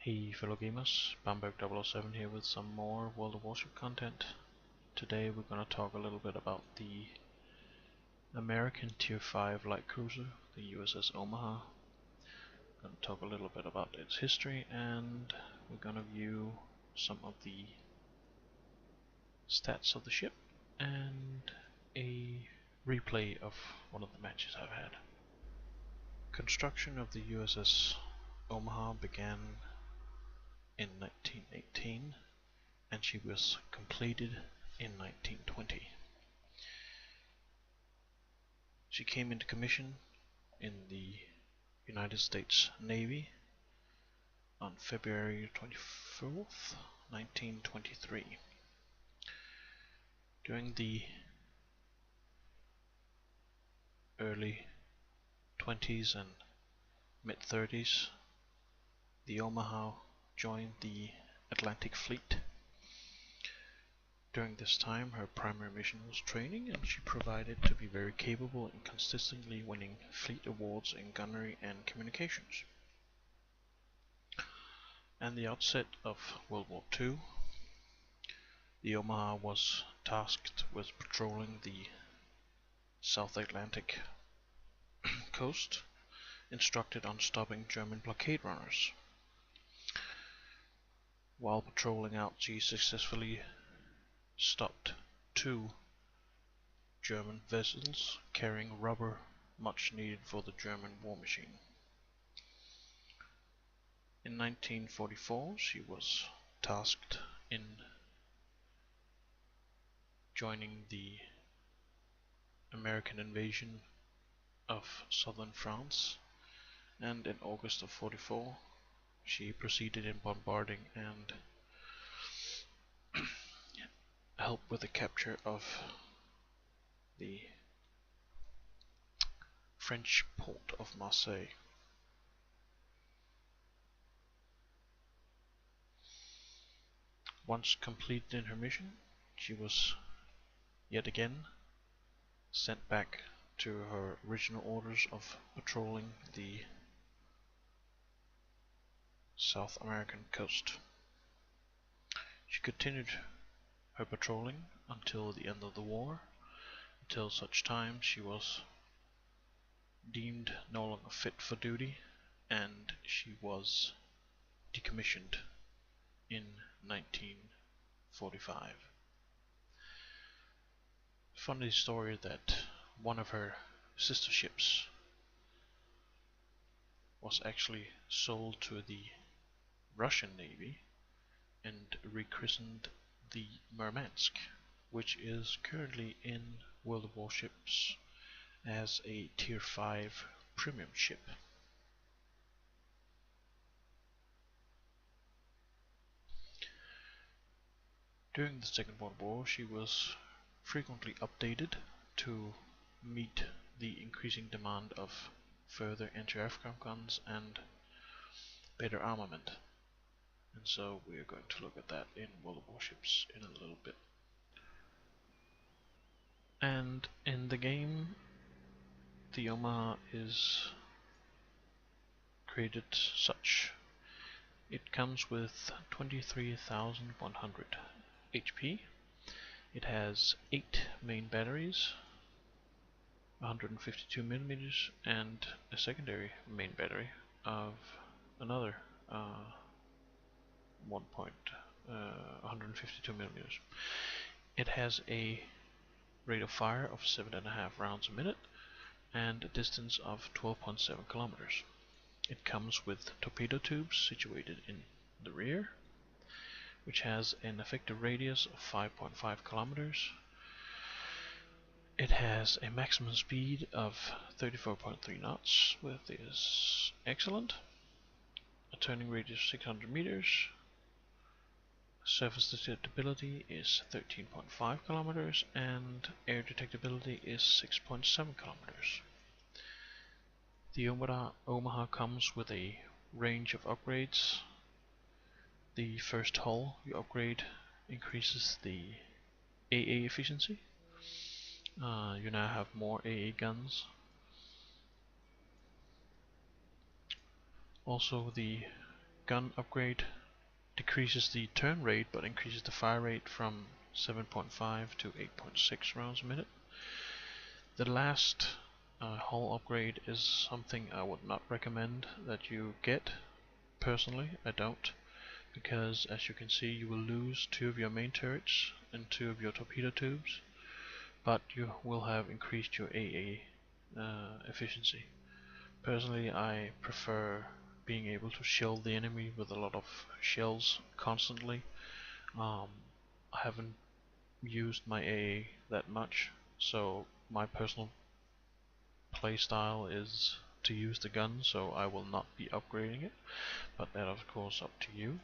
Hey fellow gamers, Bamberg007 here with some more World of Warship content. Today we're gonna talk a little bit about the American Tier 5 light cruiser, the USS Omaha. Gonna talk a little bit about its history, and we're gonna view some of the stats of the ship and a replay of one of the matches I've had. Construction of the USS Omaha began in 1918 and she was completed in 1920. She came into commission in the United States Navy on February 24th, 1923. During the early 20s and mid-30s, the Omaha joined the Atlantic Fleet. During this time, her primary mission was training, and she proved to be very capable in consistently winning fleet awards in gunnery and communications. At the outset of World War II, the Omaha was tasked with patrolling the South Atlantic coast, instructed on stopping German blockade runners. While patrolling out, she successfully stopped 2 German vessels carrying rubber, much needed for the German war machine. In 1944, she was tasked in joining the American invasion of southern France, and in August of 44 she proceeded in bombarding and helped with the capture of the French port of Marseille. Once completed in her mission, she was yet again sent back to her original orders of patrolling the South American coast. She continued her patrolling until the end of the war, until such time she was deemed no longer fit for duty, and she was decommissioned in 1945. Funny story that one of her sister ships was actually sold to the Russian Navy and rechristened the Murmansk, which is currently in World of Warships as a Tier 5 premium ship. During the Second World War, she was frequently updated to meet the increasing demand of further anti-aircraft guns and better armament. And so we are going to look at that in World of Warships in a little bit. And in the game, the Omaha is created such. It comes with 23,100 HP. It has 8 main batteries, 152 millimeters, and a secondary main battery of another 152 millimeters. It has a rate of fire of 7.5 rounds a minute and a distance of 12.7 kilometers. It comes with torpedo tubes situated in the rear, which has an effective radius of 5.5 kilometers. It has a maximum speed of 34.3 knots, which is excellent. A turning radius of 600 meters. Surface detectability is 13.5 kilometers and air detectability is 6.7 kilometers. The Omaha comes with a range of upgrades. The first hull you upgrade increases the AA efficiency. You now have more AA guns. Also, the gun upgrade decreases the turn rate but increases the fire rate from 7.5 to 8.6 rounds a minute. The last hull upgrade is something I would not recommend that you get. Personally, I don't, because as you can see, you will lose 2 of your main turrets and 2 of your torpedo tubes, but you will have increased your AA efficiency. Personally, I prefer being able to shell the enemy with a lot of shells constantly. I haven't used my AA that much, so my personal playstyle is to use the gun, so I will not be upgrading it, but that of course up to you.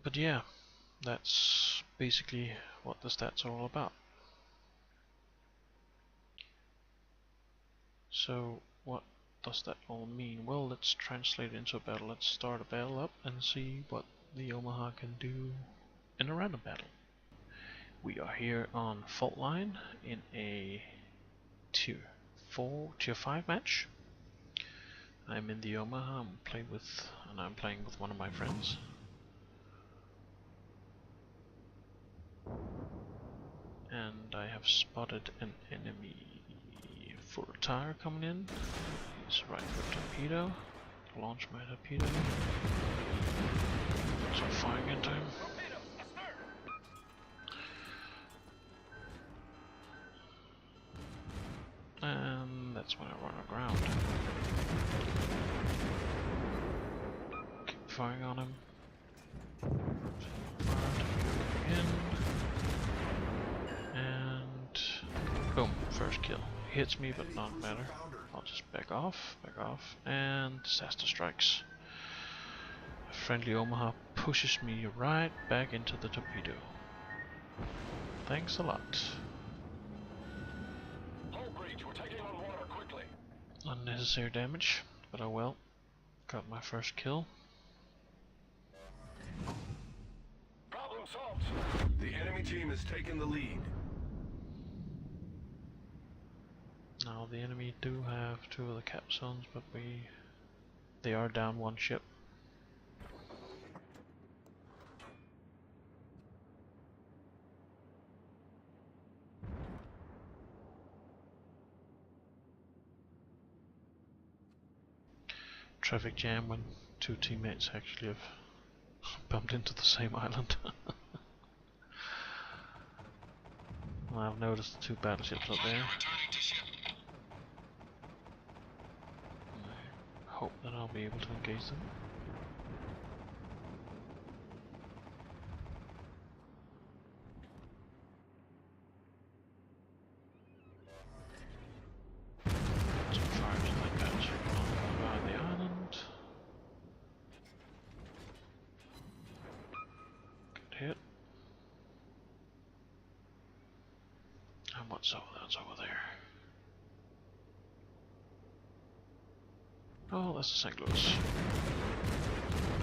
But yeah, that's basically what the stats are all about. So what does that all mean? Well, let's translate it into a battle. Let's start a battle up and see what the Omaha can do in a random battle. We are here on fault line in a tier 5 match. I'm in the Omaha. I'm playing with one of my friends. And I have spotted an enemy full tire coming in. He's right for torpedo. Launch my torpedo. So firing into him. And that's when I run aground. Keep firing on him. Again. And boom, first kill. He hits me, but not matter. I'll just back off, and disaster strikes. A friendly Omaha pushes me right back into the torpedo. Thanks a lot. Unnecessary damage, but oh well. Got my first kill. Problem solved. The enemy team has taken the lead. Now the enemy do have 2 of the cap zones, but they are down 1 ship. Traffic jam when 2 teammates actually have bumped into the same island. Well, I've noticed the 2 battleships up there. I hope that I'll be able to engage them. Some fires in that battleship on the island. Good hit. And what's over there? That's over there. Oh, that's the St. Louis.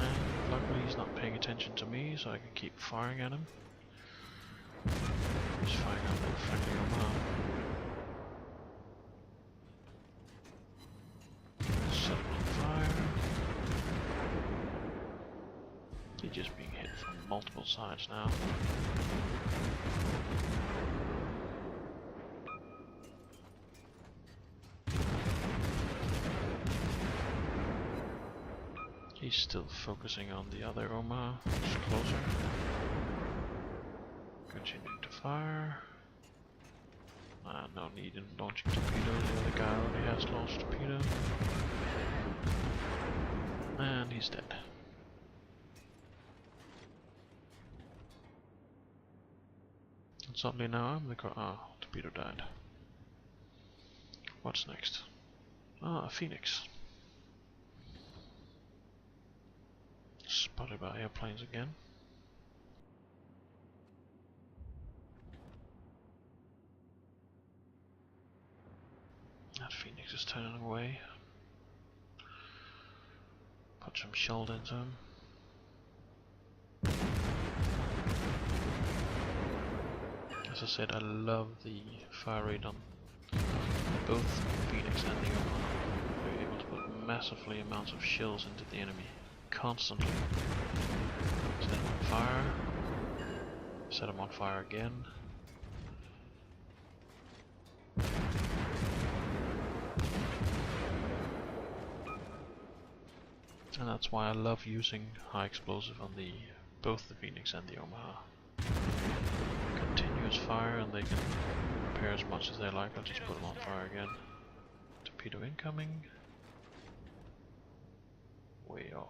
And luckily he's not paying attention to me, so I can keep firing at him. Just firing at the friendly Omaha. Set him on fire. He's just being hit from multiple sides now. He's still focusing on the other Omaha, which is closer. Continuing to fire. No need in launching torpedoes, the other guy already has launched torpedo. And he's dead. And suddenly now I'm the torpedo died. What's next? Ah, a Phoenix. Spotted by airplanes again. That Phoenix is turning away. Put some shell into him. As I said, I love the fire rate on both Phoenix and the Omaha. massively amounts of shells into the enemy. Constantly. Set him on fire. Set him on fire again. And that's why I love using high explosive on both the Phoenix and the Omaha. Continuous fire, and they can repair as much as they like. I'll just put them on fire again. Torpedo incoming. Way off.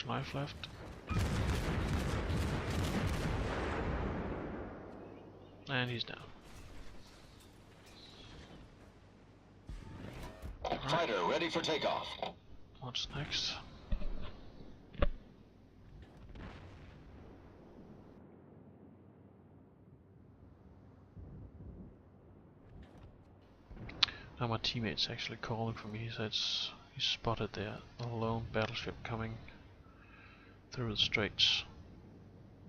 Life left. And he's down. Fighter ready for takeoff. What's next? Now my teammate's actually calling for me. He says he spotted the lone battleship coming through the straits.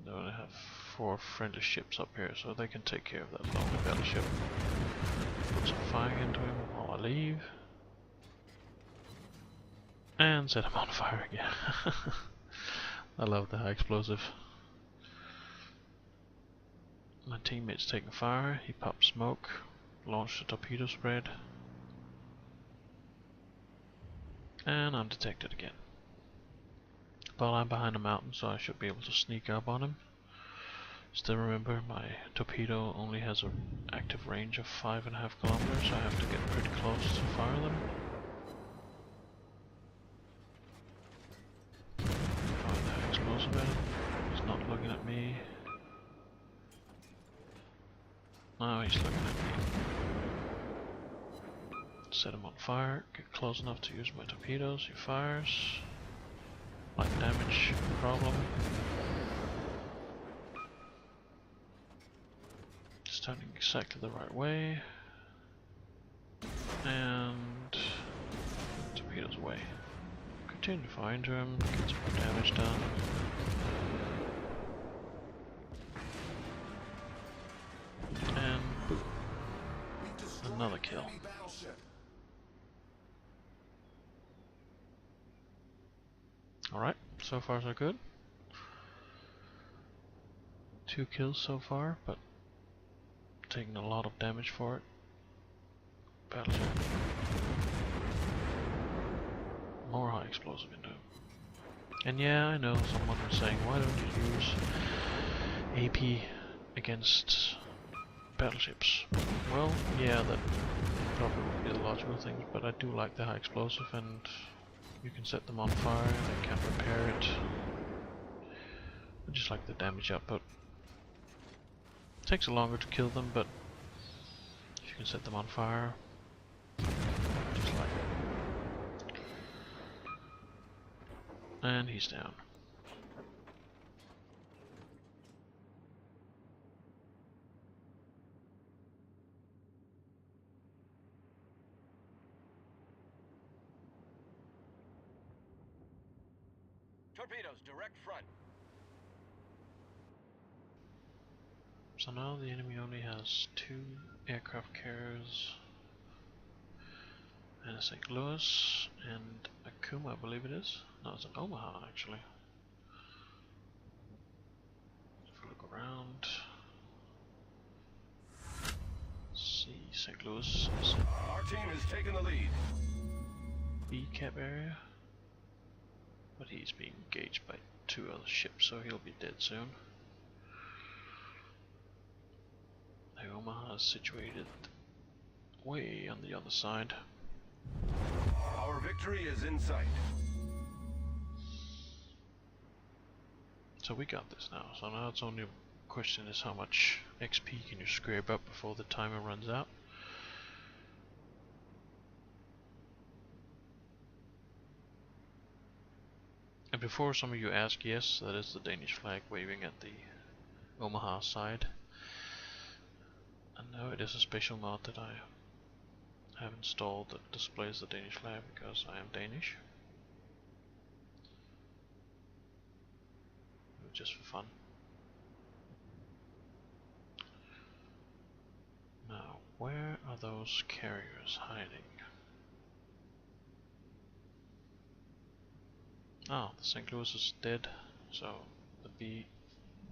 They only have 4 friendly ships up here, so they can take care of that lonely battleship. Put some fire into him while I leave. And set him on fire again. I love the high explosive. My teammate's taking fire, he popped smoke, launched a torpedo spread. And I'm detected again. But I'm behind a mountain, so I should be able to sneak up on him. Still remember, my torpedo only has an active range of 5.5 kilometers, so I have to get pretty close to fire them. Fire the explosive at him. He's not looking at me. No, he's looking at me. Set him on fire, get close enough to use my torpedoes, he fires. Light damage, problem. Just turning exactly the right way. And torpedoes away. Continue to fire into him, get some more damage done. And boom. Another kill. Alright, so far so good. 2 kills so far, but taking a lot of damage for it. Battleship. More high explosive into him. And yeah, I know someone was saying, why don't you use AP against battleships? Well, yeah, that probably would be the logical thing, but I do like the high explosive, and you can set them on fire, they can't repair it. I just like the damage output. It takes longer to kill them, but if you can set them on fire, just like it. And he's down. Torpedoes, direct front. So now the enemy only has 2 aircraft carriers and a St. Louis and a Kuma, I believe it is. No, it's an Omaha actually. If we look around, see, St. Louis is Our team has taken the lead. B cap area, but he's being engaged by 2 other ships, so he'll be dead soon. The Omaha is situated way on the other side. Our victory is in sight. So we got this now, so now it's only a question is how much XP can you scrape up before the timer runs out. Before some of you ask, yes, that is the Danish flag waving at the Omaha side. And no, it is a special mod that I have installed that displays the Danish flag because I am Danish. Just for fun. Now, where are those carriers hiding? Ah, the St. Louis is dead, so the B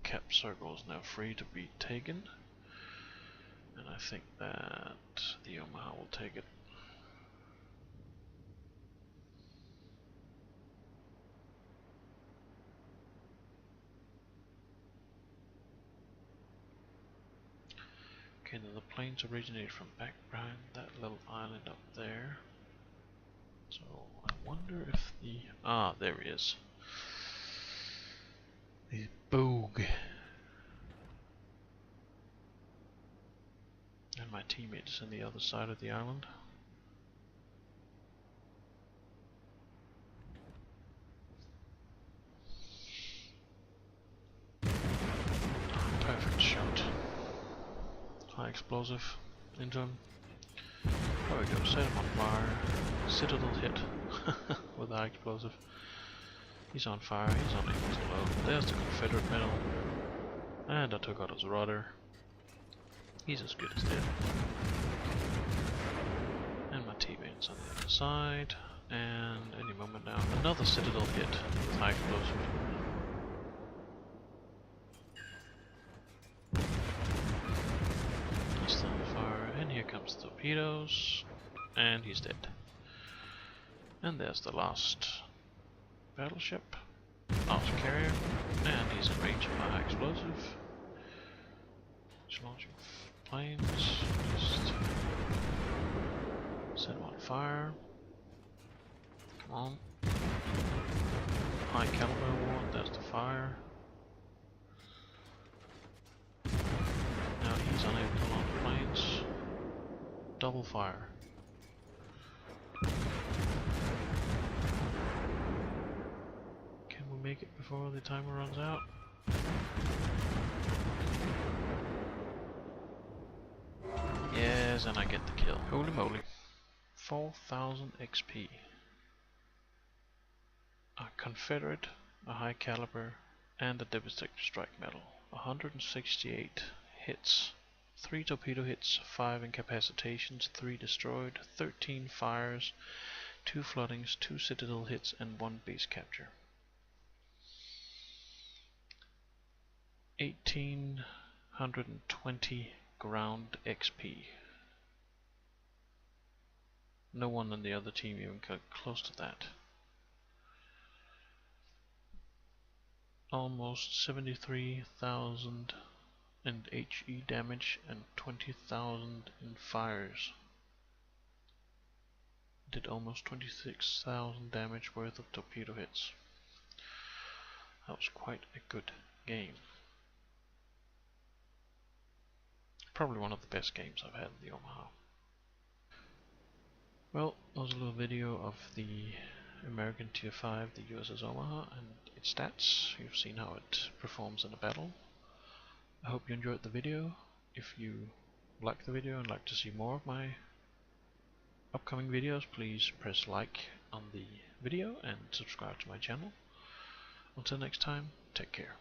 cap circle is now free to be taken. And I think that the Omaha will take it. Okay, now the planes originate from back behind that little island up there. So I wonder if the... Ah, there he is. The Boog. And my teammate is on the other side of the island. Perfect shot. High explosive into him. There we go, set him on fire. Citadel hit with the high explosive. He's on fire, he's unable to load. There's the Confederate medal. And I took out his rudder. He's as good as dead. And my teammate's on the other side. And any moment now, another Citadel hit with high explosive. He's still on fire, and here comes the torpedoes. And he's dead. And there's the last battleship. Last carrier. And he's in range of my high explosive. Just launching planes. Just set him on fire. Come on. High caliber award, there's the fire. Now he's unable to launch planes. Double fire. Can we make it before the timer runs out? Yes, and I get the kill. Holy moly. 4,000 XP. A Confederate, a high caliber, and a devastating strike medal. 168 hits. 3 torpedo hits, 5 incapacitations, 3 destroyed, 13 fires, 2 floodings, 2 citadel hits, and 1 base capture. 1820 ground XP. No one on the other team even got close to that. Almost 73,000 in HE damage and 20,000 in fires. Did almost 26,000 damage worth of torpedo hits. That was quite a good game. Probably one of the best games I've had in the Omaha. Well, that was a little video of the American Tier 5, the USS Omaha, and its stats. You've seen how it performs in a battle. I hope you enjoyed the video. If you like the video and like to see more of my upcoming videos, please press like on the video and subscribe to my channel. Until next time, take care.